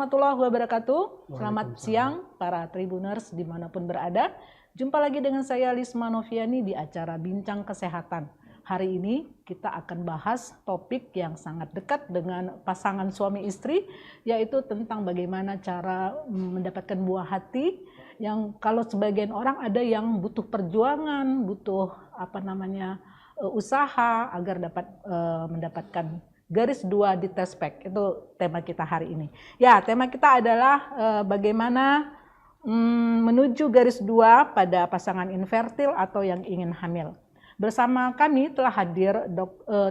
warahmatullahi wabarakatuh. Selamat siang para Tribuners dimanapun berada. Jumpa lagi dengan saya Lisma Noviani di acara Bincang Kesehatan. Hari ini kita akan bahas topik yang sangat dekat dengan pasangan suami istri, yaitu tentang bagaimana cara mendapatkan buah hati yang kalau sebagian orang ada yang butuh perjuangan, butuh usaha agar dapat mendapatkan garis 2 di tespek. Itu tema kita hari ini. Ya, tema kita adalah bagaimana menuju garis 2 pada pasangan infertil atau yang ingin hamil. Bersama kami telah hadir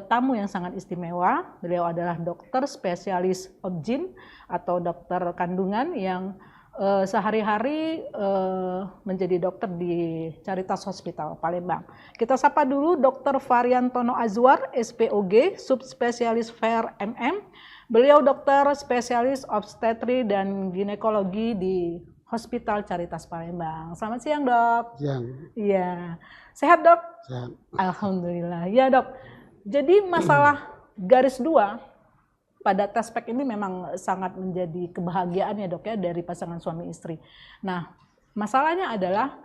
tamu yang sangat istimewa. Beliau adalah dokter spesialis obgyn atau dokter kandungan yang sehari-hari menjadi dokter di Caritas Hospital Palembang. Kita sapa dulu Dr. Variantono Azwar, SPOG, subspesialis VER MM. Beliau dokter spesialis obstetri dan ginekologi di Hospital Caritas Palembang. Selamat siang, Dok. Siang. Iya. Sehat, Dok? Sehat. Alhamdulillah. Ya, Dok. Jadi masalah garis 2 pada tespek ini memang sangat menjadi kebahagiaan ya, Dok, ya, dari pasangan suami istri. Nah, masalahnya adalah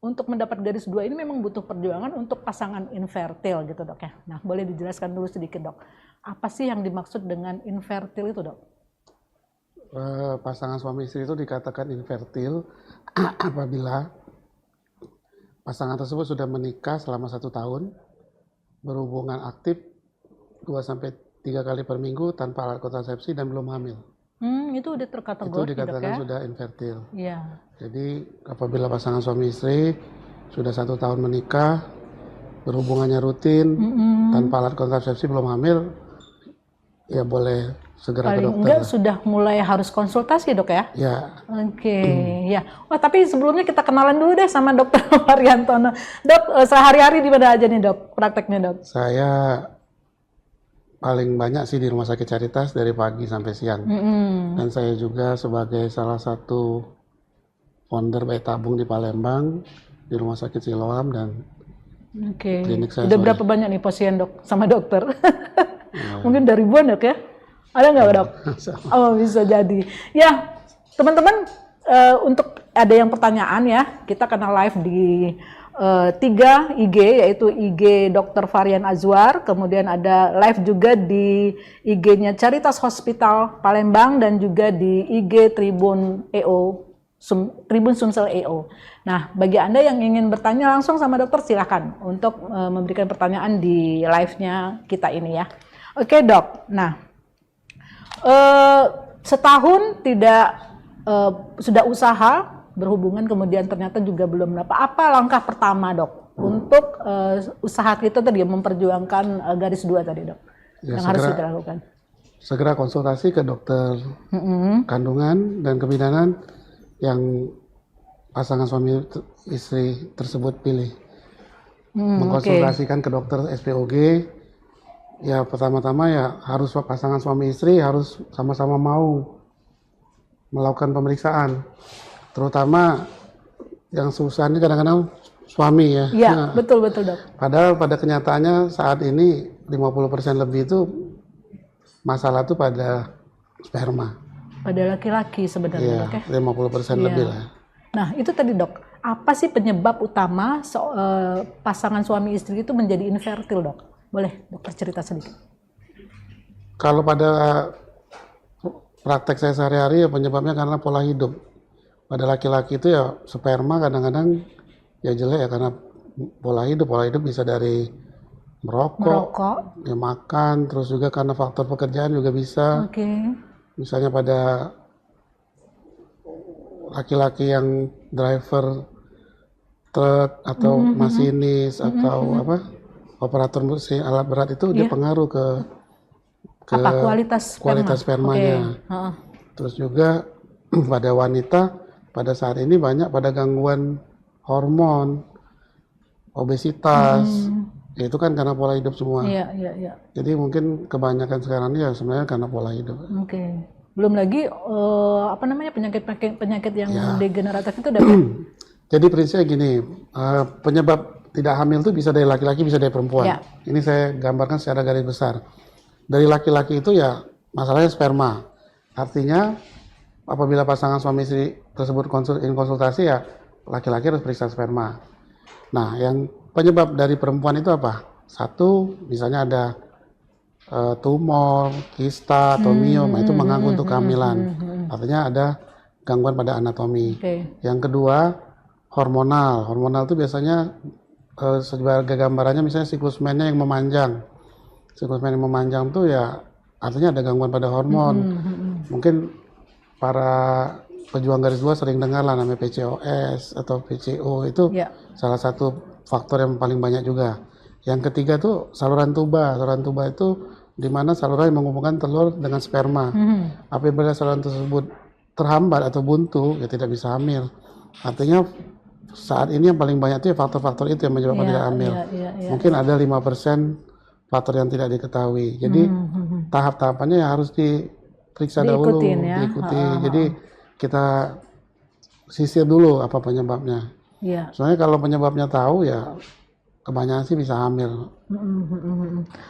untuk mendapat garis 2 ini memang butuh perjuangan untuk pasangan infertil gitu, Dok, ya. Nah, boleh dijelaskan dulu sedikit, Dok. Apa sih yang dimaksud dengan infertil itu, Dok? Pasangan suami istri itu dikatakan infertil apabila pasangan tersebut sudah menikah selama 1 tahun, berhubungan aktif 2-3 kali per minggu tanpa alat kontrasepsi dan belum hamil. Itu udah terkategori, itu dikatakan Dok, ya? Sudah infertil. Iya. Jadi apabila pasangan suami istri sudah 1 tahun menikah, berhubungannya rutin, tanpa alat kontrasepsi belum hamil, ya boleh segera ke dokter. Paling enggak sudah mulai harus konsultasi, Dok, ya? Ya. Oke, ya. Wah, tapi sebelumnya kita kenalan dulu deh sama Dokter Variantono. Dok, sehari-hari di mana aja nih, Dok, prakteknya, Dok? Saya paling banyak sih di Rumah Sakit Caritas dari pagi sampai siang. Dan saya juga sebagai salah satu founder bayi tabung di Palembang, di Rumah Sakit Siloam dan klinik saya. Udah berapa banyak nih pasien, Dok, sama dokter? Mungkin dari ribuan, Dok, ya? Ada nggak, Dok? Oh, bisa jadi. Ya, teman-teman, untuk ada yang pertanyaan ya, kita kena live di 3 IG, yaitu IG Dr. Varian Azwar, kemudian ada live juga di IG-nya Caritas Hospital Palembang dan juga di IG Tribun EO, Tribun Sumsel EO. Nah, bagi Anda yang ingin bertanya langsung sama dokter, silakan untuk memberikan pertanyaan di live-nya kita ini ya. Oke, Dok. Nah, setahun tidak sudah usaha berhubungan kemudian ternyata juga belum dapat. Apa langkah pertama, Dok, untuk usaha kita tadi memperjuangkan garis 2 tadi, Dok, yang harus kita lakukan? Segera konsultasi ke dokter kandungan dan kebidanan yang pasangan suami istri tersebut pilih. Mengkonsultasikan ke dokter SPOG. Ya, pertama-tama ya harus pasangan suami istri harus sama-sama mau melakukan pemeriksaan. Terutama yang susah ini kadang-kadang suami ya. Iya, betul, Dok. Padahal pada kenyataannya saat ini 50% lebih itu masalah itu pada sperma. Pada laki-laki sebenarnya, Dok, ya? 50% lebih lah. Nah, itu tadi, Dok. Apa sih penyebab utama pasangan suami istri itu menjadi infertil, Dok? Boleh dokter cerita sedikit. Kalau pada praktek saya sehari-hari ya penyebabnya karena pola hidup. Pada laki-laki itu ya sperma kadang-kadang ya jelek ya karena pola hidup. Pola hidup bisa dari merokok, ya makan, terus juga karena faktor pekerjaan juga bisa. Misalnya pada laki-laki yang driver truk atau masinis atau operator mesin alat berat itu dia pengaruh ke kualitas spermanya. Terus juga pada wanita pada saat ini banyak pada gangguan hormon, obesitas, itu kan karena pola hidup semua. Iya. Jadi mungkin kebanyakan sekarang ini ya sebenarnya karena pola hidup. Belum lagi penyakit yang degeneratif itu udah. Jadi prinsipnya gini, penyebab tidak hamil itu bisa dari laki-laki, bisa dari perempuan. Ini saya gambarkan secara garis besar. Dari laki-laki itu ya masalahnya sperma. Artinya apabila pasangan suami istri tersebut konsultasi ya laki-laki harus periksa sperma. Nah, yang penyebab dari perempuan itu apa? Satu, misalnya ada tumor, kista, atau miom, itu mengganggu untuk kehamilan. Artinya ada gangguan pada anatomi. Yang kedua, hormonal. Hormonal itu biasanya sebagai gambarannya misalnya siklus mennya yang memanjang. Siklus men yang memanjang tuh ya artinya ada gangguan pada hormon. Mungkin para pejuang garis 2 sering dengar lah namanya PCOS atau PCO, itu salah satu faktor yang paling banyak juga. Yang ketiga tuh saluran tuba. Saluran tuba itu di mana saluran yang menghubungkan telur dengan sperma. Apabila saluran tersebut terhambat atau buntu, ya tidak bisa hamil. Artinya saat ini yang paling banyak itu ya faktor-faktor itu yang menyebabkan tidak hamil. Mungkin ada 5% faktor yang tidak diketahui. Jadi tahap-tahapannya ya harus diperiksa dahulu, diikuti. Jadi kita sisir dulu apa penyebabnya. Soalnya kalau penyebabnya tahu ya kebanyakan sih bisa hamil.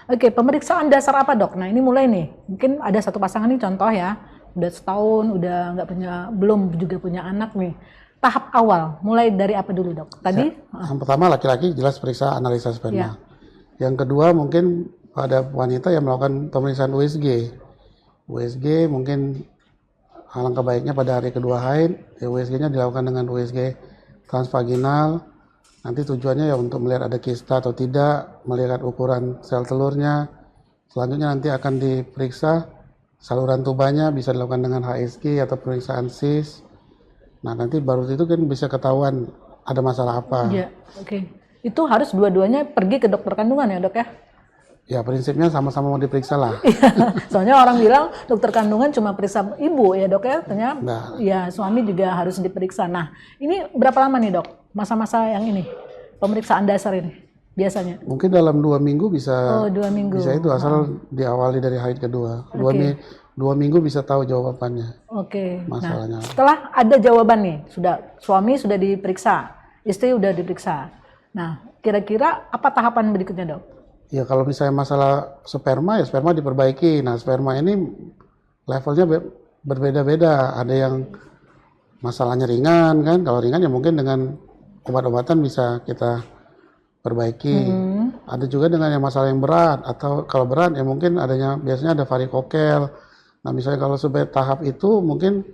Oke, pemeriksaan dasar apa dok? Nah ini mulai nih, mungkin ada satu pasangan nih contoh ya, udah setahun, udah nggak punya, belum juga punya anak nih. Tahap awal, mulai dari apa dulu dok? Tadi? Yang pertama laki-laki jelas periksa analisa sperma. Yang kedua mungkin pada wanita yang melakukan pemeriksaan USG. USG mungkin alangkah baiknya pada hari kedua haid, ya USG-nya dilakukan dengan USG transvaginal. Nanti tujuannya ya untuk melihat ada kista atau tidak, melihat ukuran sel telurnya. Selanjutnya nanti akan diperiksa saluran tubanya, bisa dilakukan dengan HSG atau pemeriksaan SIS. Nah nanti baru itu kan bisa ketahuan ada masalah apa. Itu harus dua-duanya pergi ke dokter kandungan ya dok ya? Ya prinsipnya sama-sama mau diperiksa lah. Soalnya orang bilang dokter kandungan cuma periksa ibu ya dok ya, ternyata ya suami juga harus diperiksa. Nah ini berapa lama nih dok masa-masa yang ini pemeriksaan dasar ini biasanya? Mungkin dalam 2 minggu bisa. 2 minggu. Bisa itu asal diawali dari haid kedua. 2 minggu bisa tahu jawabannya. Masalahnya. Nah, setelah ada jawaban nih, suami sudah diperiksa, istri sudah diperiksa. Nah kira-kira apa tahapan berikutnya dok? Ya kalau misalnya masalah sperma ya sperma diperbaiki. Nah sperma ini levelnya berbeda-beda. Ada yang masalahnya ringan kan. Kalau ringan ya mungkin dengan obat-obatan bisa kita perbaiki. Ada juga dengan yang masalah yang berat. Atau kalau berat ya mungkin biasanya ada varikokel. Nah misalnya kalau sampai tahap itu mungkin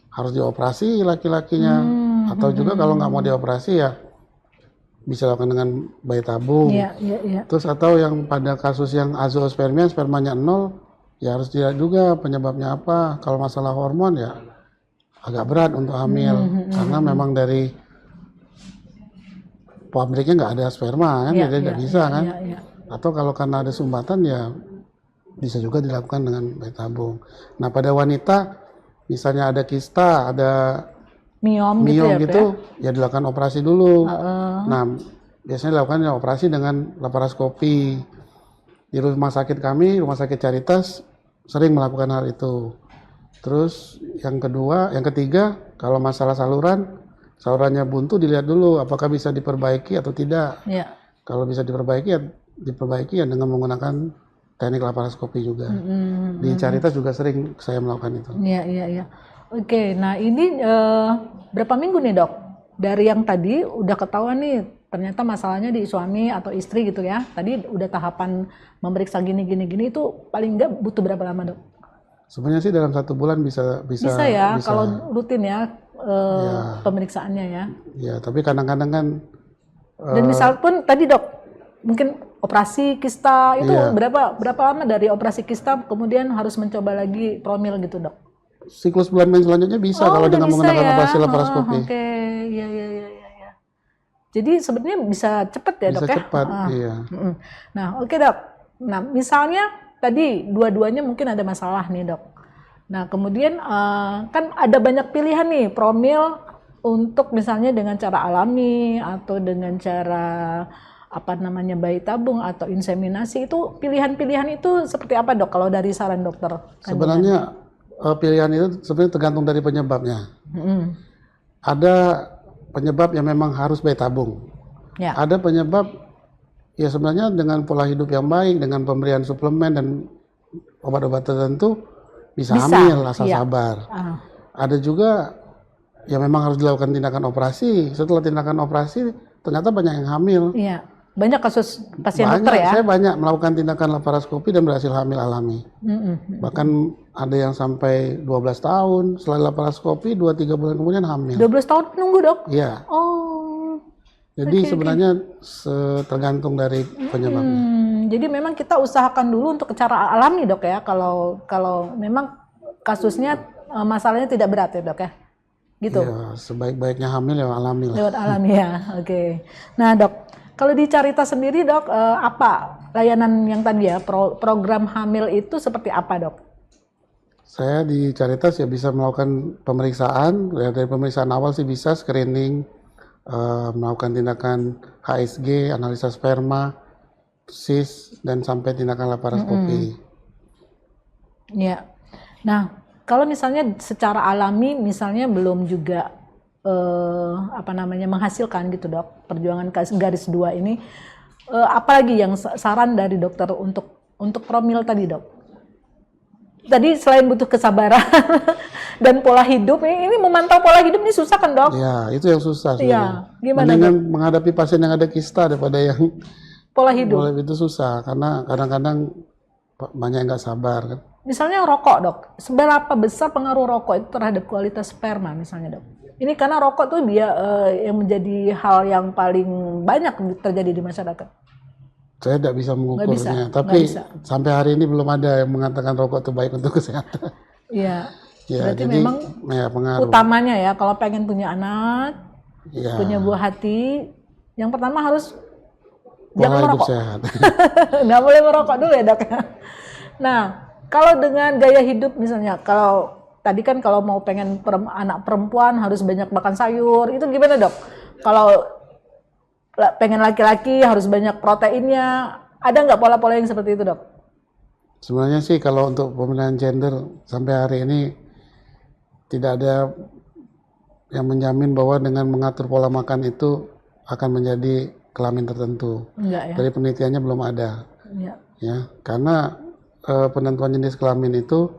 harus dioperasi laki-lakinya. Atau juga kalau nggak mau dioperasi ya bisa lakukan dengan bayi tabung. Terus atau yang pada kasus yang azoospermia, spermanya 0, ya harus dilihat juga penyebabnya apa. Kalau masalah hormon ya agak berat untuk hamil karena memang dari pabriknya nggak ada sperma kan, jadi tidak bisa kan. Atau kalau karena ada sumbatan ya bisa juga dilakukan dengan bayi tabung. Nah pada wanita misalnya ada kista, ada miom gitu ya dilakukan operasi dulu. Nah biasanya dilakukan operasi dengan laparoskopi. Di rumah sakit kami, rumah sakit Caritas sering melakukan hal itu. Terus yang ketiga kalau masalah salurannya buntu dilihat dulu apakah bisa diperbaiki atau tidak. Kalau bisa diperbaiki ya dengan menggunakan teknik laparoskopi juga. Di Caritas juga sering saya melakukan itu. Oke, nah ini berapa minggu nih dok? Dari yang tadi udah ketahuan nih ternyata masalahnya di suami atau istri gitu ya. Tadi udah tahapan memeriksa gini itu paling nggak butuh berapa lama dok? Sebenarnya sih dalam 1 bulan bisa ya kalau rutin ya pemeriksaannya ya. Ya tapi kadang-kadang kan. Dan misal pun tadi dok mungkin operasi kista itu berapa lama dari operasi kista kemudian harus mencoba lagi promil gitu dok? Siklus bulan selanjutnya bisa kalau dengan menggunakan operasi laparoskopi. Iya. Jadi sebenarnya bisa cepat ya dok ya? Bisa cepat, iya. Nah dok, nah misalnya tadi dua-duanya mungkin ada masalah nih dok. Nah kemudian kan ada banyak pilihan nih promil untuk misalnya dengan cara alami atau dengan cara bayi tabung atau inseminasi, itu pilihan-pilihan itu seperti apa dok kalau dari saran dokter? Sebenarnya pilihan itu sebenarnya tergantung dari penyebabnya. Ada penyebab yang memang harus bayi tabung. Ada penyebab ya sebenarnya dengan pola hidup yang baik, dengan pemberian suplemen dan obat-obat tertentu bisa hamil asal sabar. ada juga ya memang harus dilakukan tindakan operasi. Setelah tindakan operasi ternyata banyak yang hamil. Iya. Banyak kasus pasien Banyak, dokter ya. saya banyak melakukan tindakan laparoskopi dan berhasil hamil alami. Bahkan ada yang sampai 12 tahun setelah laparoskopi 2-3 bulan kemudian hamil. 12 tahun nunggu, Dok? Iya. Oh. Jadi sebenarnya tergantung dari penyebabnya. Jadi memang kita usahakan dulu untuk cara alami, Dok ya. Kalau memang kasusnya masalahnya tidak berat ya, Dok ya. Gitu. Iya, sebaik-baiknya hamil ya alami lah. Lewat alami ya. Oke. Nah, Dok, kalau di Carita sendiri, Dok, apa layanan yang tadi ya, program hamil itu seperti apa, Dok? Saya di Caritas ya bisa melakukan pemeriksaan, ya dari pemeriksaan awal sih bisa screening, melakukan tindakan HSG, analisa sperma, SIS, dan sampai tindakan laparoskopi. Ya. Nah, kalau misalnya secara alami, misalnya belum juga menghasilkan gitu, Dok, perjuangan garis 2 ini, apalagi yang saran dari dokter untuk promil tadi, Dok? Tadi selain butuh kesabaran dan pola hidup, ini memantau pola hidup ini susah kan, Dok? Ya, itu yang susah sebenarnya. Iya, gimana, Mendingan Dok? menghadapi pasien yang ada kista daripada yang Pola hidup. pola itu susah, karena kadang-kadang banyak yang nggak sabar kan. Misalnya rokok, Dok. Seberapa besar pengaruh rokok itu terhadap kualitas sperma misalnya, Dok? Ini karena rokok tuh dia yang menjadi hal yang paling banyak terjadi di masyarakat. Saya tidak bisa mengukurnya, tapi nggak bisa. sampai hari ini belum ada yang mengatakan rokok itu baik untuk kesehatan. Iya. Ya, Berarti jadi memang ya pengaruh. utamanya ya, kalau pengen punya anak, Ya, punya buah hati, yang pertama harus pola jangan hidup merokok. sehat. Nggak boleh merokok dulu ya, Dok. Nah, kalau dengan gaya hidup misalnya, kalau tadi kan kalau mau pengen anak perempuan harus banyak makan sayur, itu gimana, Dok? Kalau pengen laki-laki harus banyak proteinnya, ada nggak pola-pola yang seperti itu, Dok? Sebenarnya sih kalau untuk pemilihan gender sampai hari ini tidak ada yang menjamin bahwa dengan mengatur pola makan itu akan menjadi kelamin tertentu. Enggak ya? Dari penelitiannya belum ada. Iya. Ya, karena penentuan jenis kelamin itu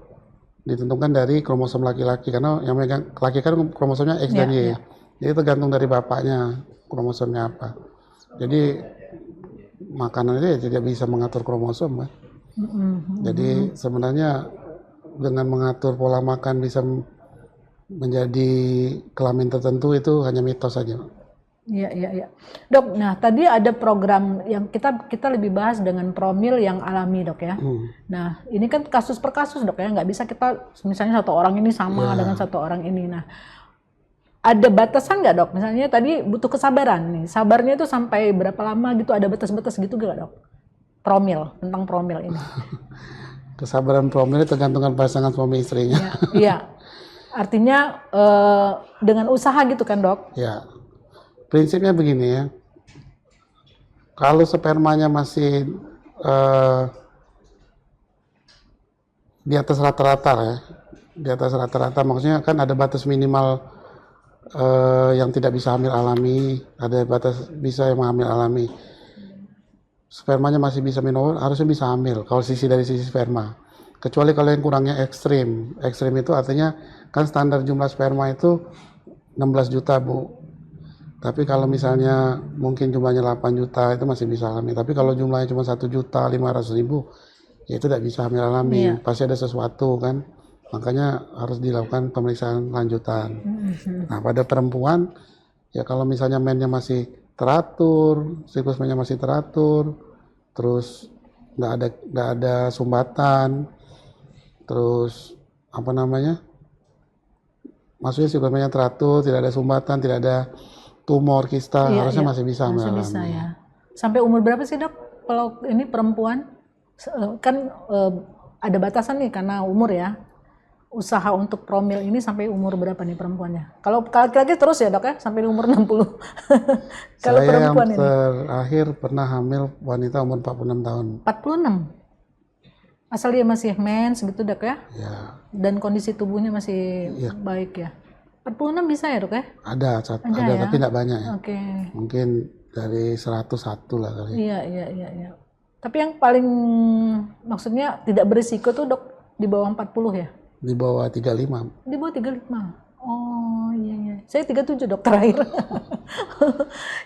ditentukan dari kromosom laki-laki, karena yang megang laki kan kromosomnya X dan Y. Jadi tergantung dari bapaknya kromosomnya apa. Jadi makanan itu ya tidak bisa mengatur kromosom kan. Jadi sebenarnya dengan mengatur pola makan bisa menjadi kelamin tertentu itu hanya mitos saja. Iya. Dok, nah tadi ada program yang kita lebih bahas dengan promil yang alami, Dok ya. Nah, ini kan kasus per kasus, Dok ya. Nggak bisa kita misalnya satu orang ini sama dengan satu orang ini. Nah, ada batasan nggak, Dok? Misalnya tadi butuh kesabaran nih. Sabarnya itu sampai berapa lama gitu? Ada batas-batas gitu nggak, Dok? Promil, tentang promil ini. Kesabaran promil tergantung pasangan suami istrinya. Iya. Artinya dengan usaha gitu kan, Dok? Ya. Prinsipnya begini ya, kalau spermanya masih di atas rata-rata ya, di atas rata-rata maksudnya kan ada batas minimal yang tidak bisa hamil alami, ada batas bisa yang hamil alami. Spermanya masih bisa minum, harusnya bisa hamil kalau dari sisi sperma. Kecuali kalau yang kurangnya ekstrim. Ekstrim itu artinya kan standar jumlah sperma itu 16 juta, Bu. Tapi kalau misalnya mungkin jumlahnya 8 juta itu masih bisa hamil. Tapi kalau jumlahnya cuma 1.500.000 ya itu tidak bisa hamil alami. Pasti ada sesuatu kan. Makanya harus dilakukan pemeriksaan lanjutan. Nah, pada perempuan ya kalau misalnya mennya masih teratur, siklus mennya masih teratur, terus nggak ada sumbatan, terus maksudnya siklus mennya teratur, tidak ada sumbatan, tidak ada tumor, kista, harusnya masih bisa hamil alami. Bisa ya. Sampai umur berapa sih, Dok? Kalau ini perempuan kan ada batasan nih karena umur ya. Usaha untuk promil ini sampai umur berapa nih perempuannya? Kalau laki-laki terus ya, Dok ya, sampai umur 60. Kalau perempuan yang terakhir pernah hamil wanita umur 46 tahun. 46. Asal dia masih mens gitu, Dok ya? Ya. Dan kondisi tubuhnya masih baik ya. 46 bisa ya, Dok ya? Ada ya? Tapi tidak banyak ya. Oke. Mungkin dari 101 lah kali. Iya. Tapi yang paling maksudnya tidak berisiko tuh, Dok, di bawah 40 ya? di bawah 35. Di bawah 35. Oh iya iya. Saya 37 dok terakhir.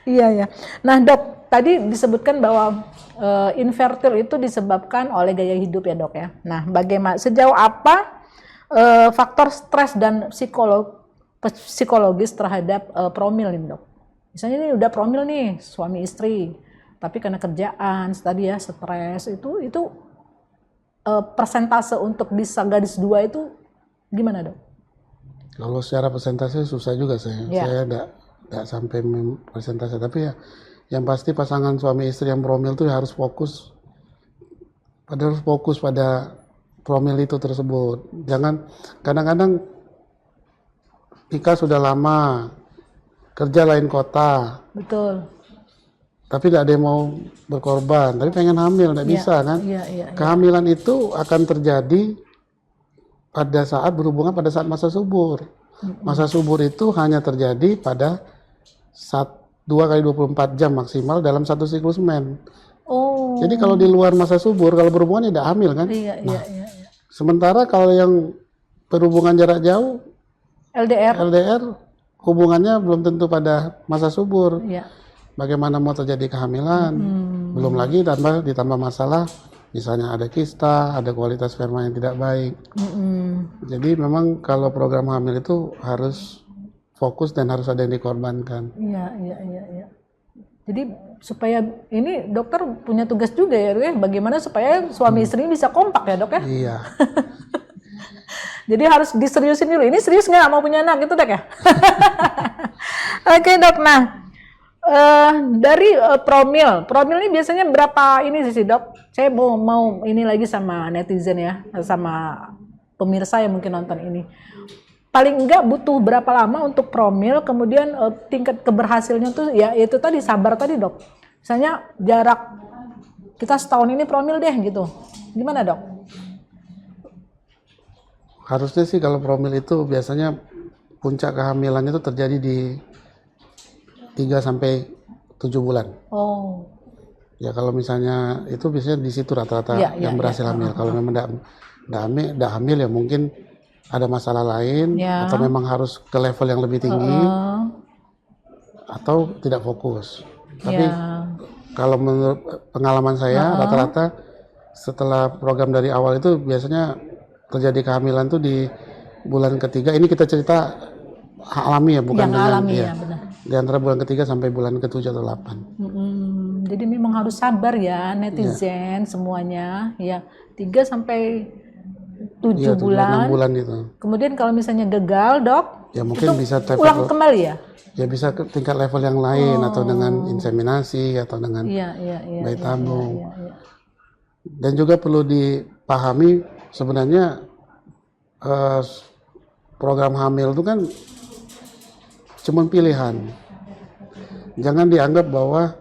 Iya ya. Nah dok, tadi disebutkan bahwa infertil itu disebabkan oleh gaya hidup ya dok ya. Nah bagaimana, sejauh apa faktor stres dan psikologis terhadap promil ini dok? Misalnya ini udah promil nih suami istri, tapi karena kerjaan tadi ya stres itu persentase untuk bisa garis 2 itu gimana dok? Kalau secara persentase susah juga saya enggak sampai persentase, tapi ya yang pasti pasangan suami istri yang promil itu harus fokus pada promil itu tersebut. Jangan, kadang-kadang Ika sudah lama kerja lain kota, Betul. tapi tidak ada yang mau berkorban, tapi pengen hamil, tidak bisa kan? Kehamilan itu akan terjadi pada saat berhubungan pada saat masa subur. Masa subur itu hanya terjadi pada 2 kali 24 jam maksimal dalam satu siklus men. Oh. Jadi kalau di luar masa subur, kalau berhubungan tidak hamil kan? Iya. Sementara kalau yang berhubungan jarak jauh, LDR, hubungannya belum tentu pada masa subur. Iya. Bagaimana mau terjadi kehamilan? Belum lagi ditambah masalah, misalnya ada kista, ada kualitas sperma yang tidak baik. Jadi memang kalau program hamil itu harus fokus dan harus ada yang dikorbankan. Iya. Jadi supaya ini dokter punya tugas juga ya, bagaimana supaya suami istri bisa kompak ya dok ya? Iya. Jadi harus diseriusin dulu. Ini serius nggak mau punya anak gitu dok ya? Oke dok, nah dari promil ini biasanya berapa ini sih dok? Saya mau ini lagi sama netizen ya, sama pemirsa yang mungkin nonton ini. Paling enggak butuh berapa lama untuk promil, kemudian tingkat keberhasilnya tuh ya itu tadi sabar tadi dok. Misalnya jarak kita setahun ini promil deh gitu. Gimana dok? Harusnya sih kalau promil itu biasanya puncak kehamilan itu terjadi di 3 sampai 7 bulan. Oh. Ya kalau misalnya itu biasanya di situ rata-rata yang berhasil hamil. Kalau memang enggak hamil ya mungkin ada masalah lain atau memang harus ke level yang lebih tinggi atau tidak fokus. Tapi kalau menurut pengalaman saya rata-rata setelah program dari awal itu biasanya terjadi kehamilan tuh di bulan ketiga. Ini kita cerita alami ya, bukan yang alami ya benar. Di antara bulan ketiga sampai bulan ke-7 atau 8. Jadi memang harus sabar ya netizen semuanya ya, 3 sampai 7 bulan. 6 bulan itu. Kemudian kalau misalnya gagal dok, ya mungkin bisa ulang kembali ya? Ya bisa ke tingkat level yang lain atau dengan inseminasi atau dengan bayi tabung. Dan juga perlu dipahami sebenarnya program hamil itu kan cuma pilihan. Jangan dianggap bahwa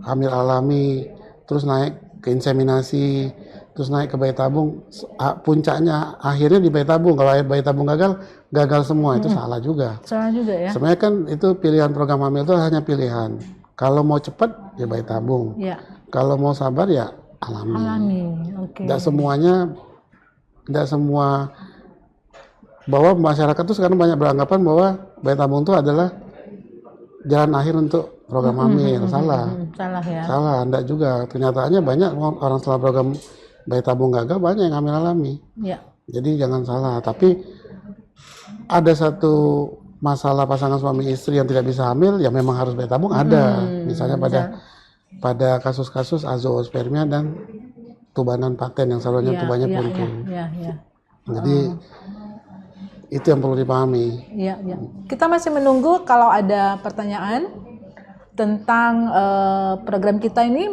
hamil alami terus naik ke inseminasi terus naik ke bayi tabung, puncaknya akhirnya di bayi tabung. Kalau bayi tabung gagal semua, itu salah juga. Salah juga ya. Sebenarnya kan itu pilihan program hamil itu hanya pilihan. Kalau mau cepat ya bayi tabung. Kalau mau sabar ya alami. Oke. Tidak semua bahwa masyarakat tuh sekarang banyak beranggapan bahwa bayi tabung itu adalah jalan akhir untuk program hamil. Salah ya. Salah, enggak juga. Kenyataannya banyak orang setelah program bayi tabung gagal banyak yang hamil alami. Jadi jangan salah. Tapi ada satu masalah pasangan suami istri yang tidak bisa hamil, ya memang harus bayi tabung ada. Misalnya pada kasus-kasus azoospermia dan tubanan paten yang salurannya tubannya buntu. Jadi itu yang perlu dipahami. Kita masih menunggu kalau ada pertanyaan tentang program kita ini.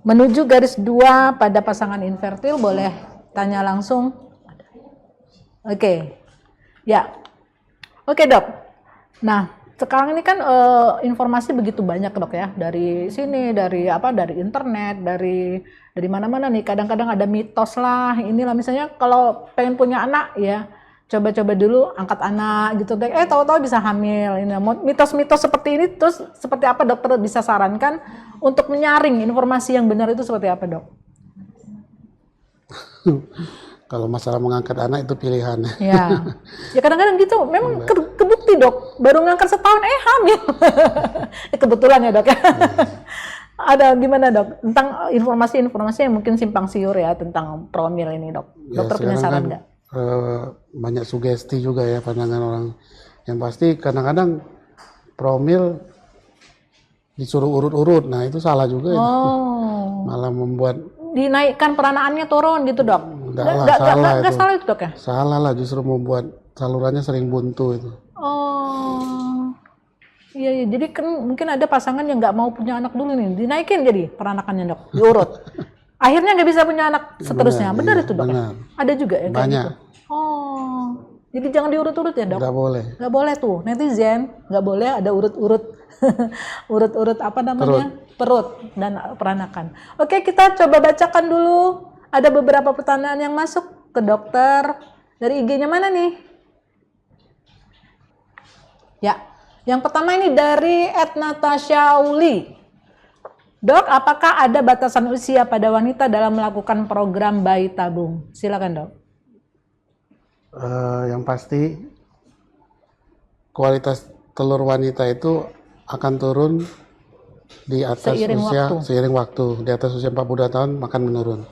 Menuju garis 2 pada pasangan infertil, boleh tanya langsung. Oke dok. Nah sekarang ini kan informasi begitu banyak dok ya, dari sini, dari internet, dari mana-mana nih. Kadang-kadang ada mitos lah, inilah misalnya kalau pengen punya anak ya coba-coba dulu angkat anak gitu deh. Tahu-tahu bisa hamil. Ini mitos-mitos seperti ini, terus seperti apa dokter bisa sarankan untuk menyaring informasi yang benar itu seperti apa dok? Kalau masalah mengangkat anak itu pilihan. Ya, ya kadang-kadang gitu. Memang kebukti dok, baru ngangkat setahun hamil. Kebetulan ya dok ya. Ada gimana dok tentang informasi-informasi yang mungkin simpang siur ya tentang promil ini dok? Ya, Dokter punya saran nggak? Banyak sugesti juga ya pandangan orang. Yang pasti kadang-kadang promil disuruh urut-urut, nah itu salah juga ya. Malah membuat dinaikkan peranaannya turun gitu dok? Nggak salah itu dok ya? Salah lah, justru membuat salurannya sering buntu itu. Oh, iya, jadi kan mungkin ada pasangan yang nggak mau punya anak dulu nih, dinaikin jadi peranakannya dok, diurut. Akhirnya nggak bisa punya anak seterusnya, benar itu dok? Benar. Ya? Ada juga ya kayak Banyak. gitu? Oh, jadi jangan diurut-urut ya dok? Nggak boleh. Nggak boleh tuh, netizen nggak boleh ada urut-urut, urut-urut apa namanya? Perut dan peranakan. Oke, kita coba bacakan dulu. Ada beberapa pertanyaan yang masuk ke dokter. Dari IG-nya mana nih? Ya, yang pertama ini dari @natashauli. Dok, apakah ada batasan usia pada wanita dalam melakukan program bayi tabung? Silakan dok. Yang pasti kualitas telur wanita itu akan turun di atas seiring waktu. Di atas usia 42 tahun akan menurun.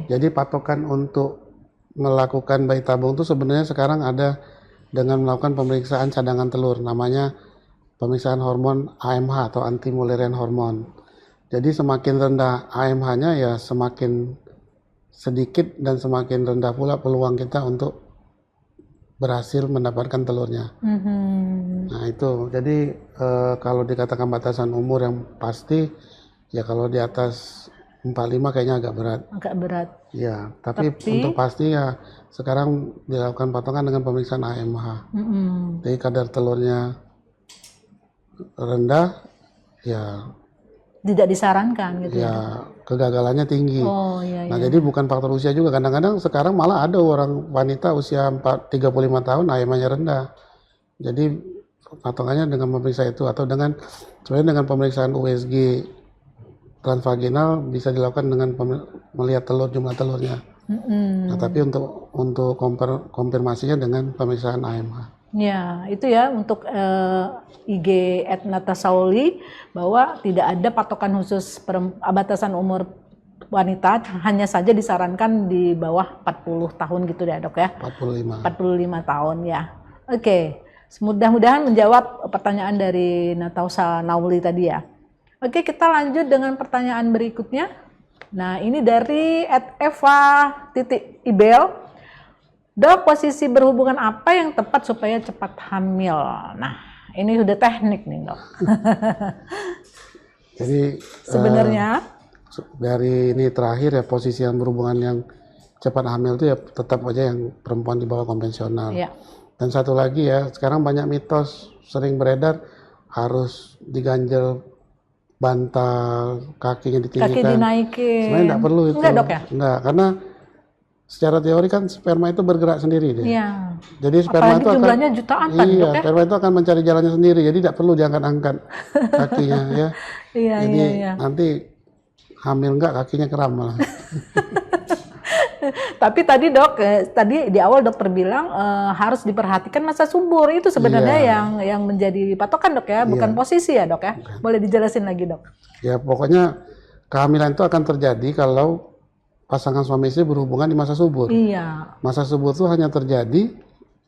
Jadi patokan untuk melakukan bayi tabung itu sebenarnya sekarang ada dengan melakukan pemeriksaan cadangan telur, namanya pemeriksaan hormon AMH atau anti Mullerian hormon. Jadi semakin rendah AMH-nya ya semakin sedikit dan semakin rendah pula peluang kita untuk berhasil mendapatkan telurnya. Nah itu, jadi kalau dikatakan batasan umur yang pasti, ya kalau di atas 45 kayaknya agak berat. Agak berat. Ya, tapi untuk pasti ya sekarang dilakukan patokan dengan pemeriksaan AMH. Jadi kadar telurnya rendah, ya tidak disarankan gitu ya. Kegagalannya tinggi. Nah, jadi bukan faktor usia juga. Kadang-kadang sekarang malah ada orang wanita usia 35 tahun AMH-nya rendah. Jadi patokannya dengan memeriksa itu atau sebenarnya dengan pemeriksaan USG transvaginal bisa dilakukan dengan melihat jumlah telurnya. Nah, tapi untuk konfirmasinya dengan pemeriksaan AMH. Ya, itu ya untuk IG @natashauli bahwa tidak ada patokan khusus batasan umur wanita, hanya saja disarankan di bawah 40 tahun gitu ya dok ya? 45 tahun ya. Oke, mudah-mudahan menjawab pertanyaan dari Natashauli tadi ya. Oke, kita lanjut dengan pertanyaan berikutnya. Nah, ini dari @eva.ibel. Dok, posisi berhubungan apa yang tepat supaya cepat hamil? Nah, ini sudah teknik nih dok. Jadi sebenarnya dari ini terakhir ya, posisi yang berhubungan yang cepat hamil itu ya tetap aja yang perempuan di bawah konvensional. Ya. Dan satu lagi ya, sekarang banyak mitos sering beredar harus diganjel bantal, kakinya ditinggikan. Kaki dinaikin. Sebenarnya tidak perlu itu. Enggak dok ya? Enggak, karena secara teori kan sperma itu bergerak sendiri deh. Iya. Jadi sperma itu jumlahnya jutaan kan dok ya? Sperma itu akan mencari jalannya sendiri, jadi tidak perlu diangkat-angkat kakinya ya. Jadi nanti hamil enggak kakinya kram malah. Tapi tadi dok, tadi di awal dokter bilang harus diperhatikan masa subur, itu sebenarnya yang menjadi patokan dok ya, bukan posisi ya dok ya. Boleh dijelasin lagi dok? Ya pokoknya kehamilan itu akan terjadi kalau pasangan suami istri berhubungan di masa subur. Iya. Masa subur itu hanya terjadi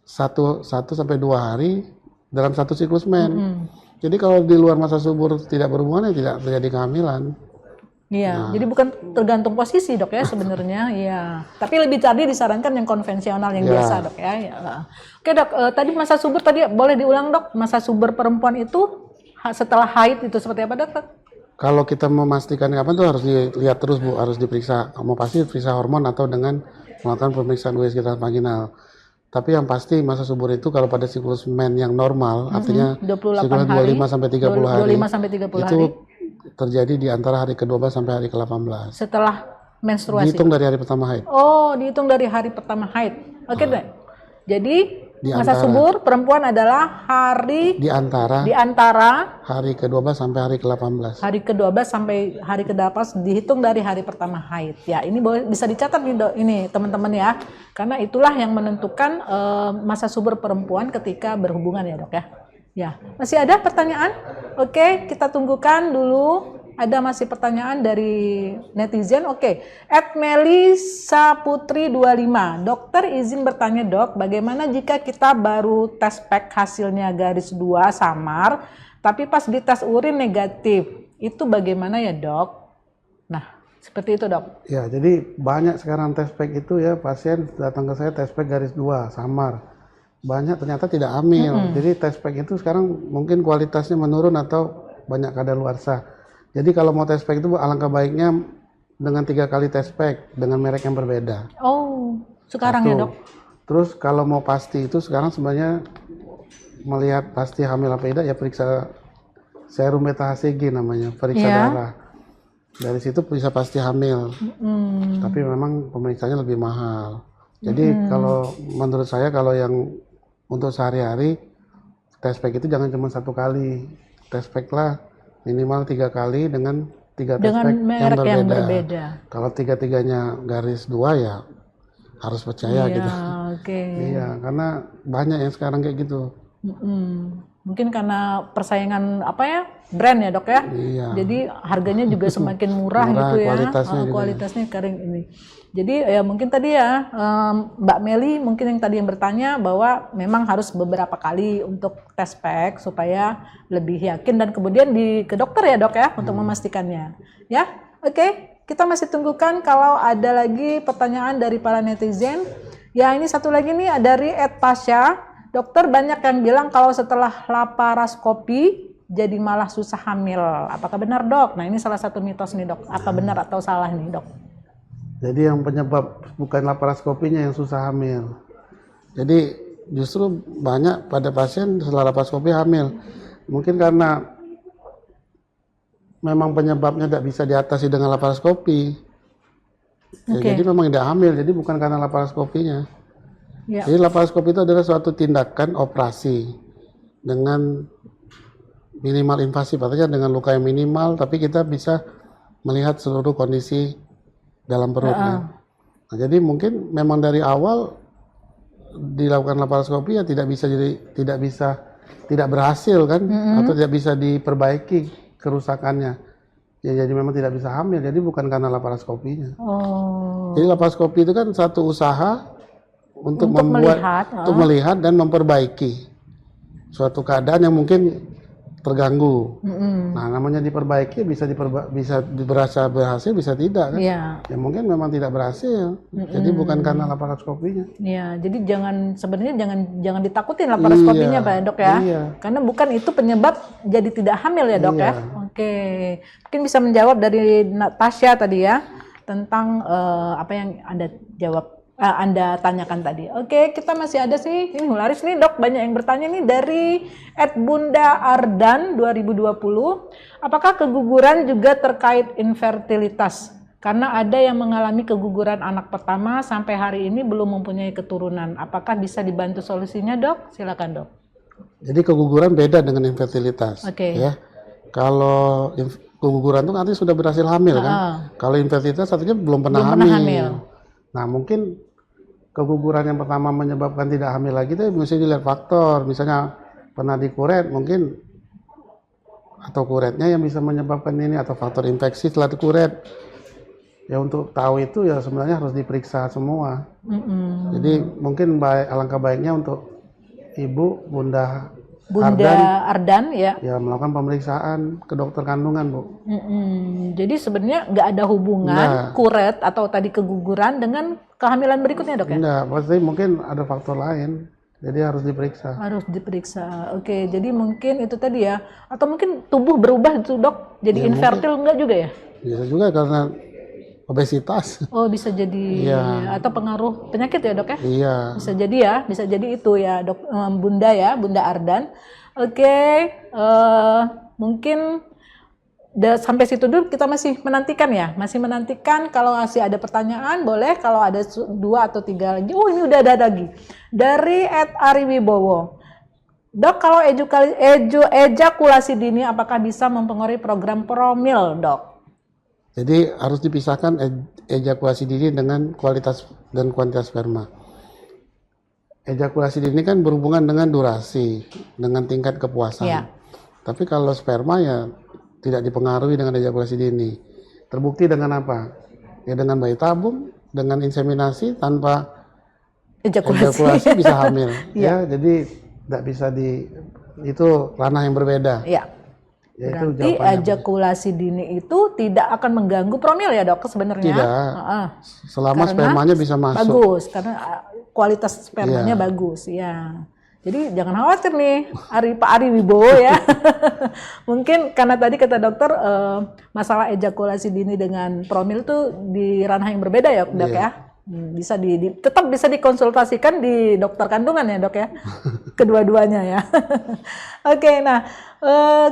1 sampai 2 hari dalam satu siklus men. Jadi kalau di luar masa subur tidak berhubungan ya tidak terjadi kehamilan. Iya, jadi bukan tergantung posisi dok ya sebenarnya. Iya. Tapi lebih tadi disarankan yang konvensional yang biasa dok ya. Oke dok, tadi masa subur tadi boleh diulang dok. Masa subur perempuan itu setelah haid itu seperti apa dok? Kalau kita memastikan kapan tuh harus dilihat terus Bu, harus diperiksa. Kamu pasti periksa hormon atau dengan melakukan pemeriksaan USG transvaginal. Tapi yang pasti masa subur itu kalau pada siklus men yang normal, artinya siklus 25 sampai 30 hari. 25 sampai 30 itu hari. Terjadi di antara hari ke-12 sampai hari ke-18. Setelah menstruasi. Dihitung dari hari pertama haid. Oh, dihitung dari hari pertama haid. Oke deh. Jadi Masa subur perempuan adalah hari di antara hari ke-12 sampai hari ke-18. Hari ke-12 sampai hari ke-18 dihitung dari hari pertama haid. Ya, ini bisa dicatat nih Dok, ini teman-teman ya. Karena itulah yang menentukan masa subur perempuan ketika berhubungan ya Dok ya. Ya, masih ada pertanyaan? Oke, kita tunggukan dulu. Ada masih pertanyaan dari netizen? Oke. @melisaputri25. Dokter izin bertanya Dok, bagaimana jika kita baru tes pack hasilnya garis 2 samar, tapi pas dites urin negatif? Itu bagaimana ya Dok? Nah, seperti itu Dok. Ya, jadi banyak sekarang tes pack itu ya, pasien datang ke saya tes pack garis 2 samar. Banyak ternyata tidak hamil. Jadi tes pack itu sekarang mungkin kualitasnya menurun atau banyak kadaluarsa. Jadi kalau mau tes pack itu alangkah baiknya dengan 3 kali tes pack dengan merek yang berbeda. Oh, sekarang ya Dok? Terus kalau mau pasti itu sekarang sebenarnya melihat pasti hamil apa tidak ya periksa serum beta HCG namanya, periksa darah. Dari situ bisa pasti hamil. Tapi memang pemeriksaannya lebih mahal. Jadi kalau menurut saya kalau yang untuk sehari-hari tes pack itu jangan cuma 1 kali. Tes pack lah minimal 3 kali dengan 3 tes pack yang berbeda. Kalau 3-3-nya garis 2 ya harus percaya gitu. Iya, karena banyak yang sekarang kayak gitu. Mungkin karena persaingan brand ya Dok ya. Iya. Jadi harganya juga semakin murah gitu ya. Kualitasnya kering ini. Jadi ya mungkin tadi ya Mbak Meli mungkin yang tadi yang bertanya bahwa memang harus beberapa kali untuk tes pack supaya lebih yakin dan kemudian ke dokter ya Dok ya untuk memastikannya. Ya, oke. Kita masih tunggukan kalau ada lagi pertanyaan dari para netizen. Ya ini satu lagi nih dari @pasha. Dokter banyak yang bilang kalau setelah laparoskopi jadi malah susah hamil. Apakah benar Dok? Nah ini salah satu mitos nih Dok. Apa benar atau salah nih Dok? Jadi yang penyebab bukan laparoskopinya yang susah hamil. Jadi justru banyak pada pasien setelah laparoskopi hamil. Mungkin karena memang penyebabnya tidak bisa diatasi dengan laparoskopi. Ya, jadi memang tidak hamil, jadi bukan karena laparoskopinya. Jadi laparoskopi itu adalah suatu tindakan operasi dengan minimal invasif, artinya dengan luka yang minimal, tapi kita bisa melihat seluruh kondisi dalam perutnya. Nah, jadi mungkin memang dari awal dilakukan laparoskopi ya tidak berhasil kan, atau tidak bisa diperbaiki kerusakannya. Ya jadi memang tidak bisa hamil, jadi bukan karena laparoskopinya. Jadi laparoskopi itu kan satu usaha untuk melihat dan memperbaiki suatu keadaan yang mungkin terganggu. Nah, namanya diperbaiki bisa berhasil, bisa tidak kan? Ya mungkin memang tidak berhasil. Jadi bukan karena laparoskopinya. Iya, jadi sebenarnya jangan ditakutin laparoskopinya Pak Dok ya. Karena bukan itu penyebab jadi tidak hamil ya Dok ya. Oke. Mungkin bisa menjawab dari Natasha tadi ya tentang apa yang Anda jawab. Anda tanyakan tadi. Oke, kita masih ada sih. Ini laris nih Dok, banyak yang bertanya nih dari @bundaardan 2020. Apakah keguguran juga terkait infertilitas? Karena ada yang mengalami keguguran anak pertama sampai hari ini belum mempunyai keturunan. Apakah bisa dibantu solusinya Dok? Silakan Dok. Jadi keguguran beda dengan infertilitas. Ya. Kalau keguguran itu nanti sudah berhasil hamil kan? Kalau infertilitas artinya belum pernah hamil. Nah mungkin keguguran yang pertama menyebabkan tidak hamil lagi itu mesti dilihat faktor, misalnya pernah dikuret mungkin, atau kuretnya yang bisa menyebabkan ini, atau faktor infeksi setelah dikuret. Ya untuk tahu itu ya sebenarnya harus diperiksa semua. Jadi mungkin alangkah baiknya untuk Ibu Bunda Ardan ya melakukan pemeriksaan ke dokter kandungan Bu. Jadi sebenarnya nggak ada hubungan kuret atau tadi keguguran dengan kehamilan berikutnya Dok ya? Enggak, pasti mungkin ada faktor lain. Jadi harus diperiksa. Harus diperiksa. Oke, jadi mungkin itu tadi ya. Atau mungkin tubuh berubah itu Dok, jadi infertil enggak juga ya? Bisa juga karena obesitas. Oh bisa jadi atau pengaruh penyakit ya Dok ya? Iya. Bisa jadi ya, bisa jadi itu ya Dok, Bunda Ardan. Oke, mungkin sampai situ dulu kita masih menantikan ya, masih menantikan. Kalau masih ada pertanyaan boleh, kalau ada 2 atau 3 lagi. Oh ini udah ada lagi dari Ari Wibowo. Dok, kalau ejakulasi dini apakah bisa mempengaruhi program promil, dok? Jadi harus dipisahkan ejakulasi dini dengan kualitas dan kuantitas sperma. Ejakulasi dini kan berhubungan dengan durasi, dengan tingkat kepuasan. Ya. Tapi kalau sperma ya tidak dipengaruhi dengan ejakulasi dini. Terbukti dengan apa? Ya dengan bayi tabung, dengan inseminasi tanpa ejakulasi bisa hamil. Ya, jadi tidak bisa itu ranah yang berbeda. Ya. Ya, berarti ejakulasi dini itu tidak akan mengganggu promil ya, dok, sebenarnya? Tidak. Selama spermanya bisa masuk. Bagus, karena kualitas spermanya bagus, ya. Jadi jangan khawatir nih, Pak Ari Wibowo ya. Mungkin karena tadi kata dokter masalah ejakulasi dini dengan promil itu di ranah yang berbeda ya, dok ya. Bisa tetap bisa dikonsultasikan di dokter kandungan ya, dok ya. Kedua-duanya ya. Oke, nah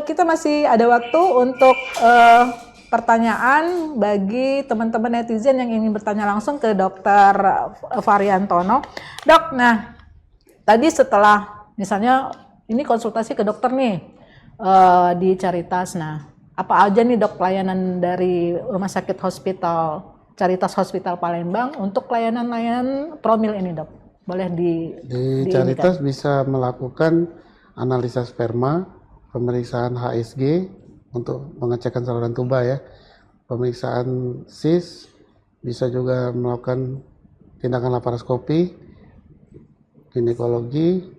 kita masih ada waktu untuk pertanyaan bagi teman-teman netizen yang ingin bertanya langsung ke Dokter Variantono. Dok, nah tadi setelah misalnya ini konsultasi ke dokter nih di Caritas, nah apa aja nih dok pelayanan dari Rumah Sakit Hospital Caritas Hospital Palembang untuk layanan promil ini, dok? Boleh di Caritas bisa melakukan analisa sperma, pemeriksaan HSG untuk pengecekan saluran tuba ya, pemeriksaan SIS, bisa juga melakukan tindakan laparoskopi, ginekologi,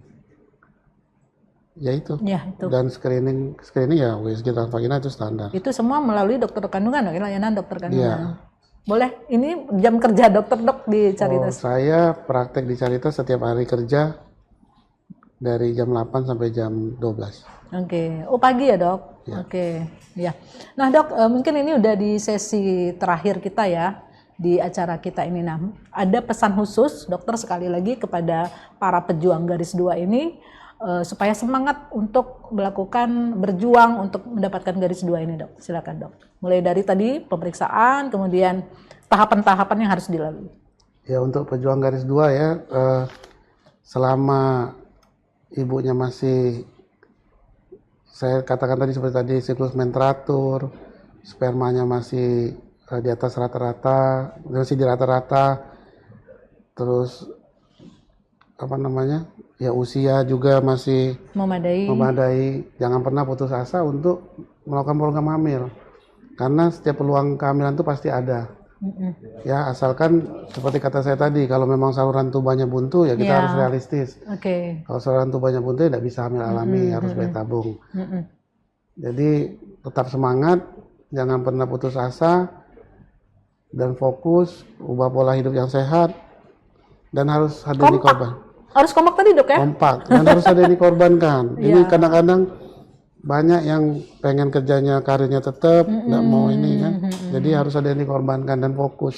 ya itu. Dan screening ya USG transvagina itu standar. Itu semua melalui dokter kandungan, layanan dokter kandungan. Boleh, ini jam kerja dokter, dok, di Caritas? Saya praktek di Caritas setiap hari kerja dari jam 8 sampai jam 12. Oke. Oh pagi ya, dok? Ya. Oke, ya. Nah, dok, mungkin ini udah di sesi terakhir kita ya di acara kita ini. Nah, ada pesan khusus dokter sekali lagi kepada para pejuang garis 2 ini supaya semangat untuk berjuang untuk mendapatkan garis 2 ini, dok. Silakan, dok. Mulai dari tadi pemeriksaan, kemudian tahapan-tahapan yang harus dilalui. Ya, untuk pejuang garis 2 ya, selama ibunya masih, saya katakan tadi seperti tadi, siklus teratur, spermanya masih di atas rata-rata, masih di rata-rata, terus ya usia juga masih memadai. Jangan pernah putus asa untuk melakukan program hamil, karena setiap peluang kehamilan itu pasti ada. Ya, asalkan seperti kata saya tadi, kalau memang saluran tubanya buntu ya kita harus realistis. Kalau saluran tubanya buntu ya tidak bisa hamil alami, harus bayi tabung. Jadi tetap semangat, jangan pernah putus asa, dan fokus, ubah pola hidup yang sehat, dan harus hadir di korban. Harus kompak tadi, dok ya? Kompak, dan harus ada yang dikorbankan. Ini kadang-kadang banyak yang pengen kerjanya, karirnya tetap, nggak mau ini kan. Jadi harus ada yang dikorbankan dan fokus.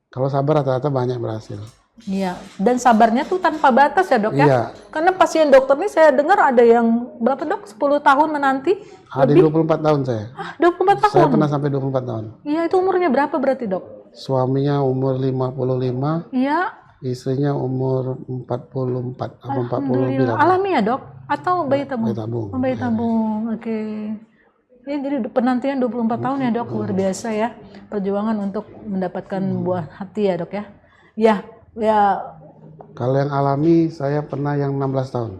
Kalau sabar rata-rata banyak berhasil. Iya, dan sabarnya tuh tanpa batas ya, dok ya? Iya. Karena pasien dokter nih saya dengar ada yang berapa, dok? 10 tahun menanti? Ada 24 tahun saya. 24 tahun? Saya pernah sampai 24 tahun. Iya, itu umurnya berapa berarti, dok? Suaminya umur 55. Iya. Istrinya umur 44 atau 40 lebih. Alami ya, dok? Atau bayi tabung? Bayi tabung. Oh, bayi tabung, oke. Ya, jadi penantian 24 tahun ya, dok, luar biasa ya. Perjuangan untuk mendapatkan buah hati ya, dok ya. Ya. Kalau yang alami saya pernah yang 16 tahun.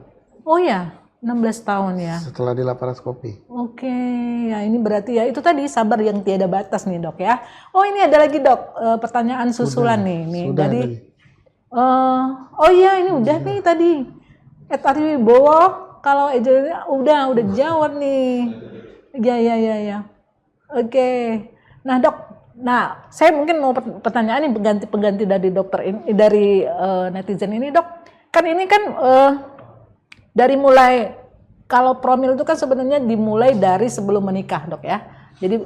Oh ya, 16 tahun ya. Setelah di laparoskopi. Oke, ya ini berarti ya itu tadi sabar yang tiada batas nih, dok ya. Oh, ini ada lagi, dok, pertanyaan susulan nih dari oh iya, ini udah nih tadi. Ari Wibowo, kalau udah jawab nih. Ya. Oke. Nah, dok, saya mungkin mau pertanyaan ini pengganti dari dokter ini, dari netizen ini, dok. Kan ini kan dari mulai, kalau promil itu kan sebenarnya dimulai dari sebelum menikah, dok ya. Jadi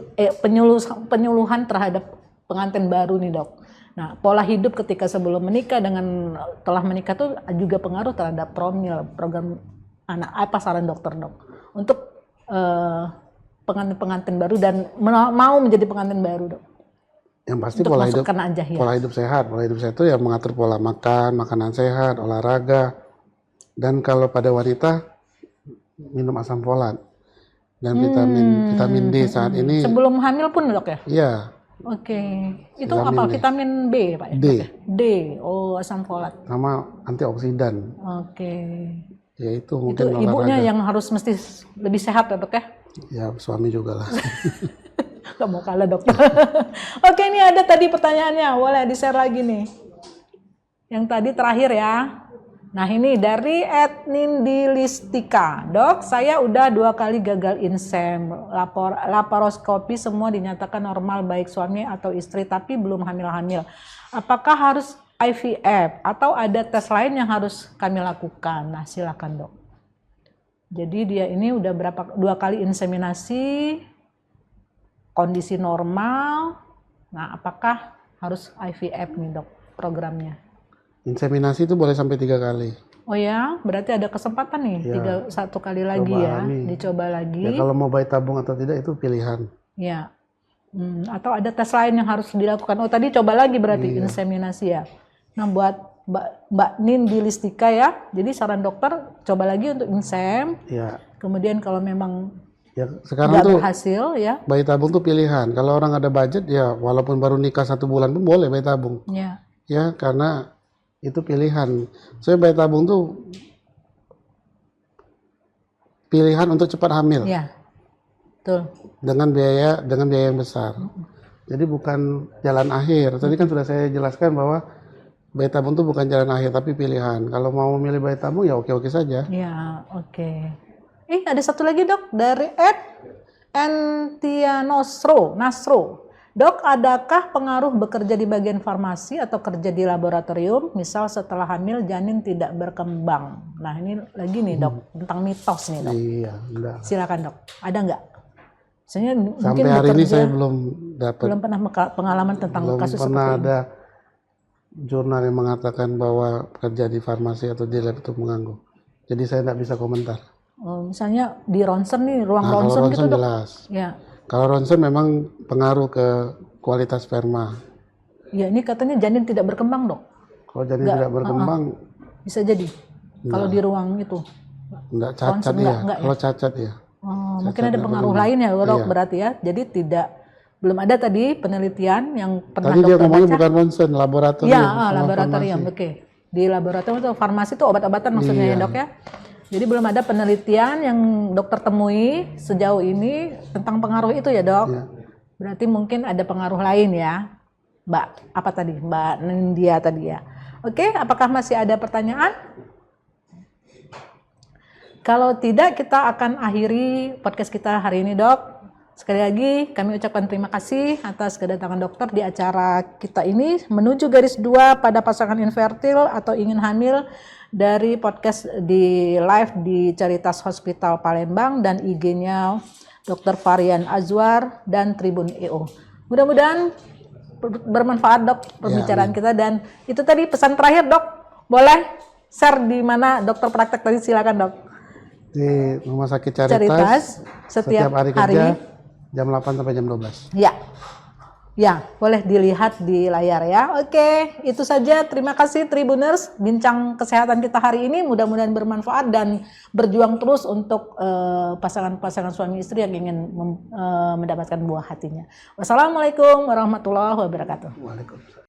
penyuluhan terhadap pengantin baru nih, dok. Nah, pola hidup ketika sebelum menikah dengan telah menikah itu juga pengaruh terhadap promil, program anak. Apa saran dokter, dok, untuk pengantin-pengantin baru dan mau menjadi pengantin baru, Dok? Yang pasti Untuk pola hidup, masukkan aja ya. pola hidup sehat. Pola hidup sehat itu ya mengatur pola makan, makanan sehat, olahraga. Dan kalau pada wanita minum asam folat dan vitamin D saat ini. Sebelum hamil pun, Dok ya? Iya. Oke. Itu apa? Vitamin B, Pak? D. Ya? D. Oh, asam folat. Sama antioksidan. Oke. Ya itu Itu mungkin ibunya olahraga. yang harus mesti lebih sehat ya, Dok ya? Ya suami juga lah. Gak mau kalah, Dokter. Oke, ini ada tadi pertanyaannya. Boleh di-share lagi nih. Yang tadi terakhir ya. Nah, ini dari Nindistika. Dok, saya udah 2 kali gagal insem. Laparoskopi semua dinyatakan normal baik suami atau istri, tapi belum hamil-hamil. Apakah harus IVF atau ada tes lain yang harus kami lakukan? Nah, silakan, Dok. Jadi dia ini udah 2 kali inseminasi, kondisi normal. Nah, apakah harus IVF nih, Dok, programnya? Inseminasi itu boleh sampai 3 kali. Oh ya, berarti ada kesempatan nih, Ya. 1 kali lagi ya, dicoba lagi. Ya kalau mau bayi tabung atau tidak itu pilihan. Ya, atau ada tes lain yang harus dilakukan. Oh tadi coba lagi berarti inseminasi ya. Nah buat Mbak Nindistika ya, jadi saran dokter coba lagi untuk insem. Ya. Kemudian kalau memang Ya sekarang nggak tuh berhasil ya. bayi tabung tuh pilihan. Kalau orang ada budget ya walaupun baru nikah 1 bulan pun boleh bayi tabung. Ya. Ya karena itu pilihan. Saya bayi tabung tuh pilihan untuk cepat hamil. Ya. Betul. Dengan biaya yang besar. Jadi bukan jalan akhir. Tadi kan sudah saya jelaskan bahwa bayi tabung itu bukan jalan akhir tapi pilihan. Kalau mau memilih bayi tabung ya oke-oke saja. Ya, oke. Ada satu lagi, Dok, dari Entianosro Nasro. Dok, adakah pengaruh bekerja di bagian farmasi atau kerja di laboratorium? Misal setelah hamil janin tidak berkembang. Nah, ini lagi nih, Dok, tentang mitos nih, Dok. Iya, enggak. Silakan, Dok. Ada nggak? Misalnya mungkin Sampai hari ini bekerja, saya belum dapat. belum pernah pengalaman tentang Belum kasus pernah seperti ini. ada jurnal yang mengatakan bahwa kerja di farmasi atau di lab itu mengganggu. Jadi saya tidak bisa komentar. Oh, misalnya di ronsen nih, ruang Nah, kalau ronsen gitu, ronsen Dok. jelas. Ya. Kalau ronsen memang pengaruh ke kualitas sperma. Ya, ini katanya janin tidak berkembang, Dok. Kalau janin tidak berkembang, Bisa jadi. Kalau di ruang itu. enggak cacat Ronsen ya. enggak ya? Kalau cacat ya. Oh, mungkin ada pengaruh lain ya, Dok, Iya. berarti ya. Jadi belum ada tadi penelitian yang pernah Tadi dia dokter ngomongnya baca. bukan ronsen, laboratorium. Iya, sama laboratorium. farmasi. Oke. Di laboratorium itu farmasi itu obat-obatan maksudnya ya, Iya. Dok ya. Jadi belum ada penelitian yang dokter temui sejauh ini tentang pengaruh itu ya, Dok. Iya. Berarti mungkin ada pengaruh lain ya. Mbak, apa tadi? Mbak Nindia tadi ya. Oke, apakah masih ada pertanyaan? Kalau tidak, kita akan akhiri podcast kita hari ini, Dok. Sekali lagi, kami ucapkan terima kasih atas kedatangan dokter di acara kita ini, menuju garis 2 pada pasangan infertil atau ingin hamil, dari podcast di live di Caritas Hospital Palembang dan IG-nya Dr. Varian Azwar dan Tribun EO. Mudah-mudahan bermanfaat, Dok, pembicaraan kita. Dan itu tadi pesan terakhir, Dok. Boleh share di mana dokter praktek tadi, silakan, Dok. Di Rumah Sakit Caritas Caritas, setiap hari kerja jam 8 sampai jam 12. Ya, boleh dilihat di layar ya. Oke, itu saja. Terima kasih Tribuners, bincang kesehatan kita hari ini. Mudah-mudahan bermanfaat dan berjuang terus untuk pasangan-pasangan suami istri yang ingin mendapatkan buah hatinya. Wassalamualaikum warahmatullahi wabarakatuh. Waalaikumsalam.